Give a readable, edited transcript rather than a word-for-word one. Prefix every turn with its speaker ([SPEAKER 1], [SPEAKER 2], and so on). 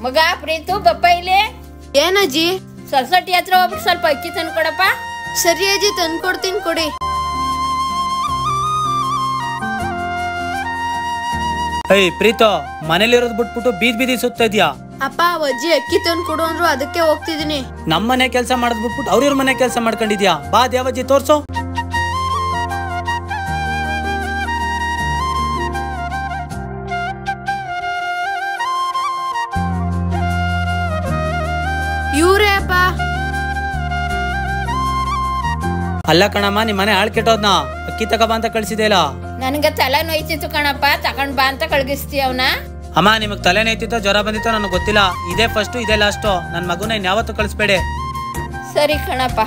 [SPEAKER 1] ಮಗ ಪ್ರೀತು ಬಪ್ಪ ಇಲ್ಲಿ.
[SPEAKER 2] ಏನಜ್ಜಿ?
[SPEAKER 1] ಸೊಸೈಟಿ ಹತ್ರ ಹೋಗ್ಬಿಟ್ಟು ಸ್ವಲ್ಪ ಅಕ್ಕಿ ತಂದು ಕೊಡಪ್ಪ.
[SPEAKER 2] ಸರಿ ಅಜ್ಜಿ, ತಂದ್ಕೊಡ್ತೀನಿ, ಕೊಡಿ.
[SPEAKER 3] ಪ್ರೀತು, ಮನೇಲಿರೋದ್ ಬಿಟ್ಬಿಟ್ಟು ಬೀದಿ ಸುತ್ತಾ ಇದ್ಯಾ?
[SPEAKER 2] ಅಪ್ಪ, ಅಜ್ಜಿ ಅಕ್ಕಿ ತಂದು ಕೊಡು ಅಂದ್ರು, ಅದಕ್ಕೆ ಹೋಗ್ತಿದೀನಿ.
[SPEAKER 3] ನಮ್ಮನೆ ಕೆಲಸ ಮಾಡದ್ ಬಿಟ್ಬಿಟ್ಟು ಅವ್ರ ಮನೆ ಕೆಲಸ ಮಾಡ್ಕೊಂಡಿದ್ಯಾ? ಬಾ ದೇವಜ್ಜಿ ತೋರ್ಸು.
[SPEAKER 2] ಇವ್ರೇ ಅಪ್ಪ.
[SPEAKER 3] ಅಲ್ಲ ಕಣಮ್ಮ, ನಿಮ್ ಮನೆ ಹಾಳ್ ಕೆಟ್ಟೋದ್ನ ಅಕ್ಕಿ ತಗೋಬಾ ಅಂತ ಕಳ್ಸಿದೇಲ.
[SPEAKER 1] ನನ್ಗ ತಲೆ ನೋಯ್ತಿತ್ತು ಕಣಪ್ಪ, ತಕೊಂಡ್ ಬಾ ಅಂತ ಕಳ್ಗಿಸ್ತೀಯ ಅವನ.
[SPEAKER 3] ಅಮ್ಮ, ನಿಮಗ್ ತಲೆ ನೋಯ್ತಿತ್ತೋ ಜ್ವರ ಬಂದಿತ್ತೋ ನನಗೆ ಗೊತ್ತಿಲ್ಲ. ಇದೇ ಫಸ್ಟ್, ಇದೇ ಲಾಸ್ಟ್. ನನ್ ಮಗುನ ಇನ್ಯಾವತ್ತೂ ಕಳಿಸ್ಬೇಡಿ.
[SPEAKER 1] ಸರಿ ಕಣಪ್ಪ.